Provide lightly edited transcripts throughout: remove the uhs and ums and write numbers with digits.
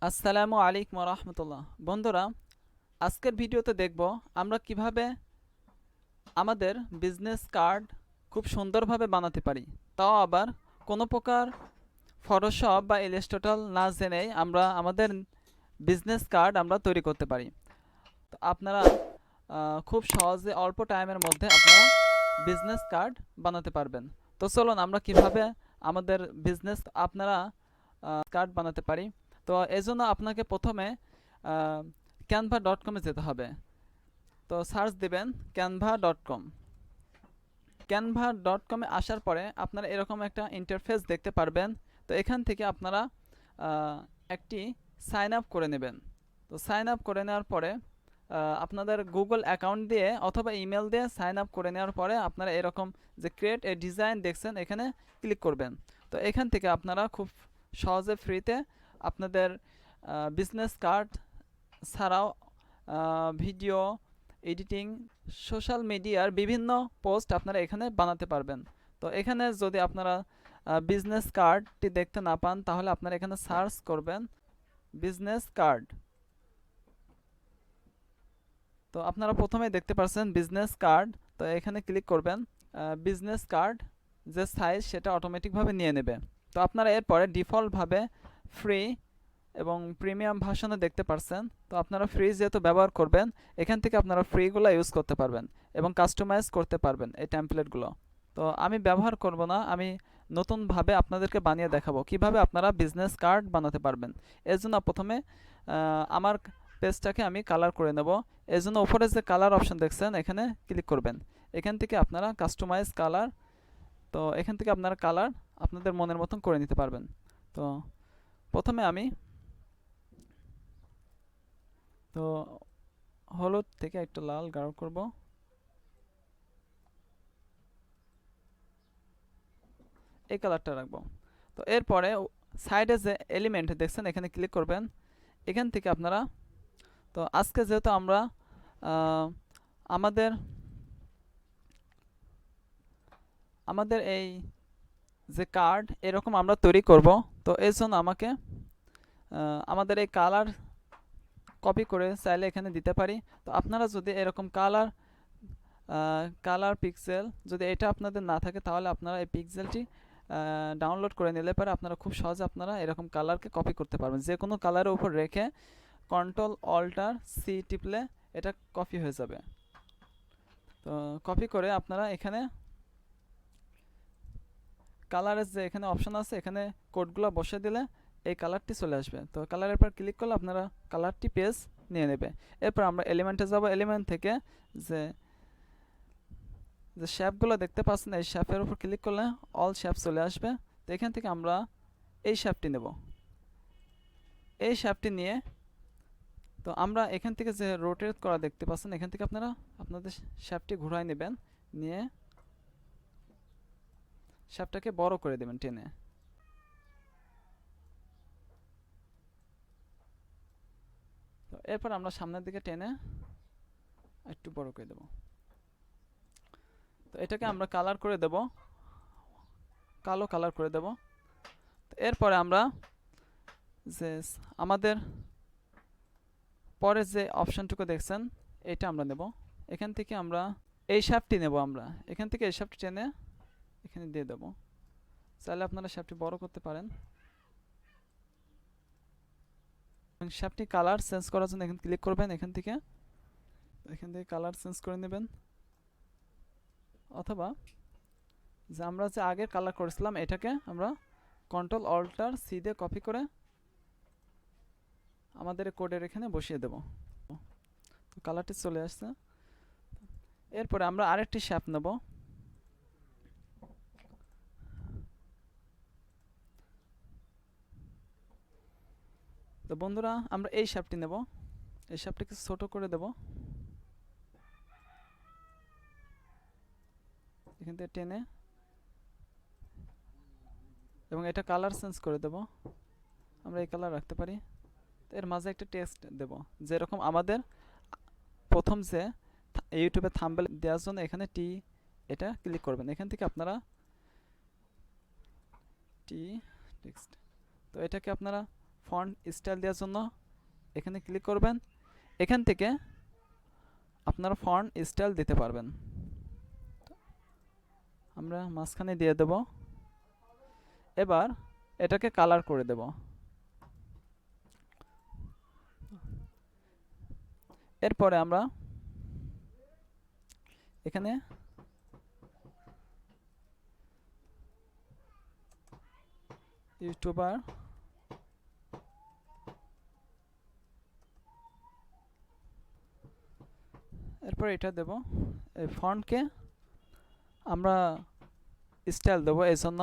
আসসালামু আলাইকুম রহমতুল্লাহ। বন্ধুরা, আজকের ভিডিওতে দেখব আমরা কিভাবে আমাদের বিজনেস কার্ড খুব সুন্দরভাবে বানাতে পারি, তাও আবার কোনো প্রকার ফটোশপ বা ইলাস্ট্রেটর না জেনেই আমরা আমাদের বিজনেস কার্ড আমরা তৈরি করতে পারি। তো আপনারা খুব সহজে অল্প টাইমের মধ্যে আপনারা বিজনেস কার্ড বানাতে পারবেন। তো চলুন আমরা কিভাবে আমাদের বিজনেস আপনারা কার্ড বানাতে পারি। তো এজন্য আপনাকে প্রথমে canva.com-এ যেতে হবে। তো সার্চ দিবেন canva.com। canva.com-এ আসার পরে আপনারা এরকম একটা ইন্টারফেস দেখতে পারবেন। তো এখান থেকে আপনারা একটি সাইন আপ করে নেবেন। তো সাইন আপ করে নেওয়ার পরে আপনাদের গুগল অ্যাকাউন্ট দিয়ে অথবা ইমেল দিয়ে সাইন আপ করে নেওয়ার পরে আপনারা এরকম যে ক্রিয়েট এ ডিজাইন দেখছেন এখানে ক্লিক করবেন। তো এখান থেকে আপনারা খুব সহজে ফ্রিতে আপনাদের বিজনেস কার্ড ছাড়াও ভিডিও এডিটিং, সোশ্যাল মিডিয়ার বিভিন্ন পোস্ট আপনারা এখানে বানাতে পারবেন। তো এখানে যদি আপনারা বিজনেস কার্ডটি দেখতে না পান তাহলে আপনারা এখানে সার্চ করবেন বিজনেস কার্ড। তো আপনারা প্রথমেই দেখতে পাচ্ছেন বিজনেস কার্ড। তো এখানে ক্লিক করবেন। বিজনেস কার্ড যে সাইজ সেটা অটোমেটিকভাবে নিয়ে নেবে। তো আপনারা এরপরে ডিফল্টভাবে ফ্রি এবং প্রিমিয়াম ভার্সনে দেখতে পাচ্ছেন। তো আপনারা ফ্রি যেহেতু ব্যবহার করবেন এখান থেকে আপনারা ফ্রিগুলো ইউজ করতে পারবেন এবং কাস্টমাইজ করতে পারবেন এই টেমপ্লেটগুলো। তো আমি ব্যবহার করব না, আমি নতুনভাবে আপনাদেরকে বানিয়ে দেখাবো কিভাবে আপনারা বিজনেস কার্ড বানাতে পারবেন। এর জন্য প্রথমে আমার পেজটাকে আমি কালার করে নেব। এর জন্য উপরে যে কালার অপশন দেখছেন এখানে ক্লিক করবেন। এখান থেকে আপনারা কাস্টমাইজ কালার, তো এখান থেকে আপনারা কালার আপনাদের মনের মতন করে নিতে পারবেন। তো প্রথমে আমি তো হলুদ থেকে একটা লাল গাঢ় করব। এই কালারটা রাখবো। তো এরপরে সাইডে যে এলিমেন্ট দেখছেন এখানে ক্লিক করবেন। এখান থেকে আপনারা, তো আজকে যেহেতু আমরা আমাদের আমাদের এই যে কার্ড এরকম আমরা তৈরি করব। তো এর জন্য আমাকে আমাদের এই কালার কপি করে চাইলে এখানে দিতে পারি। তো আপনারা যদি এরকম কালার পিক্সেল যদি এটা আপনাদের না থাকে তাহলে আপনারা এই পিক্সেলটি ডাউনলোড করে নিলে পরে আপনারা খুব সহজে আপনারা এরকম কালারকে কপি করতে পারবেন। যে কোনো কালারের উপর রেখে কন্ট্রোল অল্টার সি টিপলে এটা কপি হয়ে যাবে। তো কপি করে আপনারা এখানে কালারের যে এখানে অপশন আছে এখানে কোডগুলো বসে দিলে এই কালারটি চলে আসবে। তো কালারের পর ক্লিক করলে আপনারা কালারটি পেজ নিয়ে নেবে। এরপর আমরা এলিমেন্টে যাব। এলিমেন্ট থেকে যে যে শেপগুলো দেখতে পাচ্ছেন এই শেপের উপর ক্লিক করলে অল শেপ চলে আসবে। তো এখান থেকে আমরা এই শেপটি নেব। এই শেপটি নিয়ে তো আমরা এখান থেকে যে রোটেট করা দেখতে পাচ্ছেন এখান থেকে আপনারা আপনাদের শেপটি ঘুরাই নেবেন, নিয়ে শেপটাকে বড় করে দেবেন টেনে। তো এরপর আমরা সামনের দিকে টেনে একটু বড় করে দেব। তো এটাকে আমরা কালার করে দেব, কালো কালার করে দেব। তো এরপরে আমরা যে আমাদের পরের যে অপশনটুকু দেখছেন এটা আমরা নেব। এখান থেকে আমরা এই শেপটি নেব। আমরা এখান থেকে এই শেপটি টেনে এখানে দিয়ে দেব। চাইলে আপনারা শেপটি বড় করতে পারেন। শেপটি কালার চেঞ্জ করার জন্য এখানে ক্লিক করবেন। এখান থেকে কালার চেঞ্জ করে নেবেন, অথবা যে আমরা যে আগের কালার করেছিলাম এটাকে আমরা কন্ট্রোল অল্টার সি দিয়ে কপি করে আমাদের কোডের এখানে বসিয়ে দেব। তো কালারটি চলে আসছে। এরপরে আমরা আরেকটি শেপ নেব। তো বন্ধুরা আমরা এই শেপটি নেব। এই শেপটিকে ছোট করে দেব। এখান থেকে টেনে এবং এটা কালার চেঞ্জ করে দেব। আমরা এই কালার রাখতে পারি। এর মাঝে একটা টেক্সট দেব, যেরকম আমাদের প্রথম যে ইউটিউবে থাম্বনেল দেওয়ার জন্য এখানে টি এটা ক্লিক করবেন। এখান থেকে আপনারা টি টেক্সট, তো এটাকে আপনারা ফন্ট স্টাইল দেওয়ার জন্য এখানে ক্লিক করবেন। এখান থেকে আপনারা ফন্ট স্টাইল দিতে পারবেন। আমরা মাঝখানে দিয়ে দেব। এবার এটাকে কালার করে দেব। এরপরে আমরা এখানে ইউটিউবার এরপর এটা দেব। এই ফন্টকে আমরা স্টাইল দেব, এই জন্য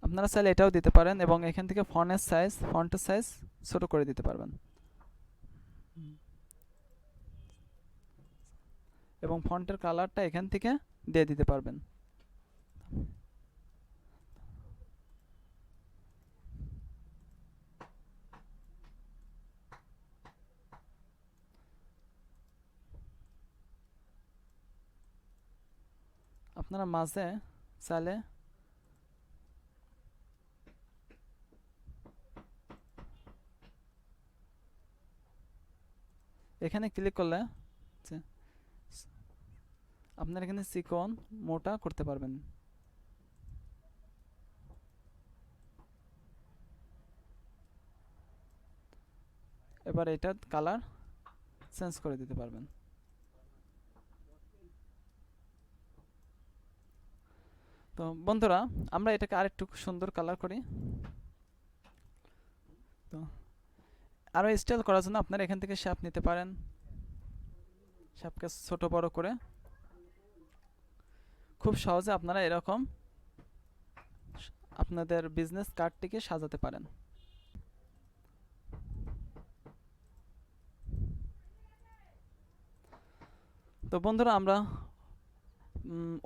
আপনারা চাইলে এটাও দিতে পারেন এবং এখান থেকে ফন্টের সাইজ ছোট করে দিতে পারবেন এবং ফন্টের কালারটা এখান থেকে দিয়ে দিতে পারবেন। আপনারা মাঝে চাইলে এখানে ক্লিক করলে আপনারা এখানে চিকন মোটা করতে পারবেন। এবার এটা কালার চেঞ্জ করে দিতে পারবেন। তো বন্ধুরা, আমরা এটাকে আরেকটু সুন্দর কালার করি। তো আরও স্টাইল করার জন্য আপনারা এখান থেকে শেপ নিতে পারেন, শেপকে ছোট বড় করে খুব সহজে আপনারা এরকম আপনাদের বিজনেস কার্ডটিকে সাজাতে পারেন। তো বন্ধুরা, আমরা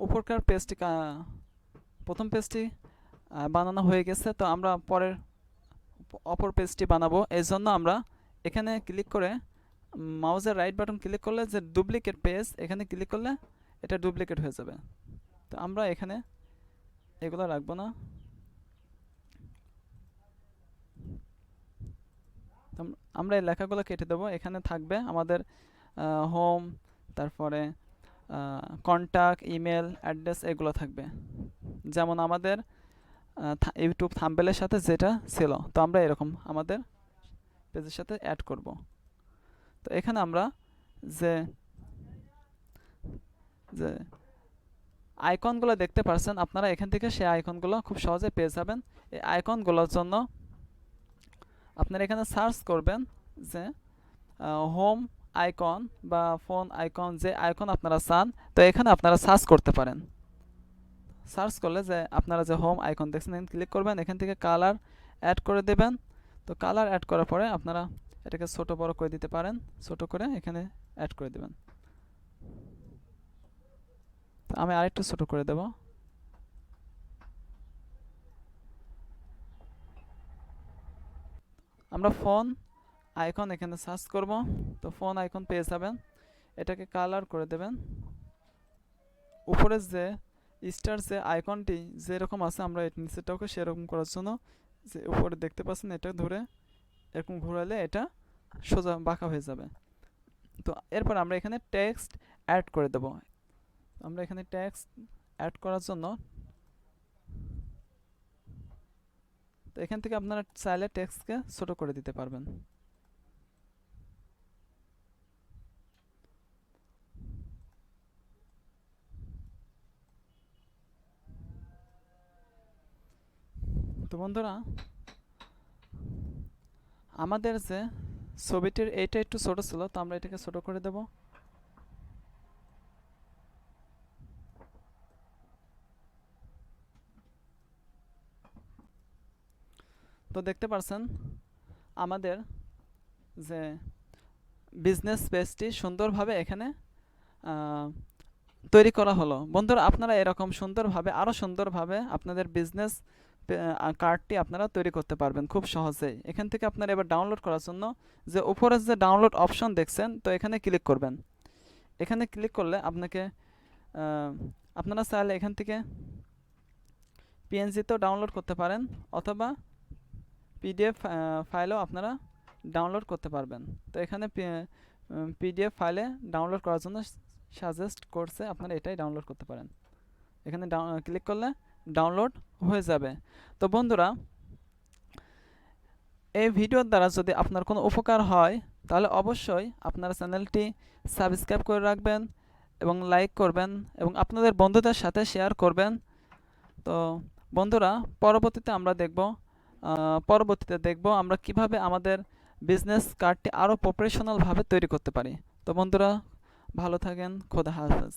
উপরকার পেজটি প্রথম পেজটি বানানো হয়ে গেছে। তো আমরা পরের অপর পেজটি বানাবো। এই জন্য আমরা এখানে ক্লিক করে মাউসের রাইট বাটন ক্লিক করলে যে ডুপ্লিকেট পেজ, এখানে ক্লিক করলে এটা ডুপ্লিকেট হয়ে যাবে। তো আমরা এখানে এগুলো রাখবো না। আমরা এই লেখাগুলো কেটে দেবো। এখানে থাকবে আমাদের হোম, তারপরে কন্ট্যাক্ট, ইমেল অ্যাড্রেস, এগুলো থাকবে যেমন আমাদের ইউটিউব থাম্বনেলের সাথে যেটা ছিল। তো আমরা এরকম আমাদের পেজের সাথে অ্যাড করব। তো এখানে আমরা যে যে আইকনগুলো দেখতে পাচ্ছেন, আপনারা এখান থেকে সেই আইকনগুলো খুব সহজে পেয়ে যাবেন। এই আইকনগুলোর জন্য আপনারা এখানে সার্চ করবেন যে হোম আইকন বা ফোন আইকন, যে আইকন আপনারা চান। তো এখানে আপনারা সার্চ করতে পারেন। সার্চ করলে যে আপনারা যে হোম আইকন দেখছেন, এখানে ক্লিক করবেন। এখান থেকে কালার অ্যাড করে দেবেন। তো কালার অ্যাড করার পরে আপনারা এটাকে ছোট বড় করে দিতে পারেন, ছোট করে এখানে অ্যাড করে দেবেন। তো আমি আরেকটু ছোট করে দেব। আমরা ফোন আইকন এখানে সার্চ করব। তো ফোন আইকন পেয়ে যাবেন। এটাকে কালার করে দেবেন। উপরে যে স্টার যে আইকনটি যেরকম আছে, আমরা নিচেটাকে সেরকম করার জন্য যে উপরে দেখতে পাচ্ছেন, এটা ধরে এরকম ঘোরালে এটা সোজা বাঁকা হয়ে যাবে। তো এরপর আমরা এখানে টেক্সট অ্যাড করে দেব। আমরা এখানে টেক্সট অ্যাড করার জন্য তো এখান থেকে আপনারা চাইলে টেক্সটকে ছোট করে দিতে পারবেন। তো বন্ধুরা, আমাদের যে ছবিটির এইটা একটু ছোট ছিল, তো আমরা এটাকে ছোট করে দেব। তো দেখতে পাচ্ছেন আমাদের যে বিজনেস পেজটি সুন্দরভাবে এখানে তৈরি করা হলো। বন্ধুরা, আপনারা এরকম সুন্দরভাবে, আরও সুন্দরভাবে আপনাদের বিজনেস কার্ডটি আপনারা তৈরি করতে পারবেন খুব সহজেই। এখান থেকে আপনারা এবার ডাউনলোড করার জন্য যে উপরে যে ডাউনলোড অপশন দেখছেন, তো এখানে ক্লিক করবেন। এখানে ক্লিক করলে আপনাকে আপনারা চাইলে এখান থেকে পিএনজিতেও ডাউনলোড করতে পারেন, অথবা পিডিএফ ফাইলও আপনারা ডাউনলোড করতে পারবেন। তো এখানে পিডিএফ ফাইলে ডাউনলোড করার জন্য সাজেস্ট করছে আপনারা এটাই ডাউনলোড করতে পারেন। এখানে ক্লিক করলে ডাউনলোড হয়ে যাবে। তো বন্ধুরা, এই ভিডিওর দ্বারা যদি আপনার কোনো উপকার হয় তাহলে অবশ্যই আপনারা চ্যানেলটি সাবস্ক্রাইব করে রাখবেন এবং লাইক করবেন এবং আপনাদের বন্ধুদের সাথে শেয়ার করবেন। তো বন্ধুরা, পরবর্তীতে দেখব আমরা কিভাবে আমাদের বিজনেস কার্ডটি আরও প্রফেশনালভাবে তৈরি করতে পারি। তো বন্ধুরা, ভালো থাকেন। খোদা হাফেজ।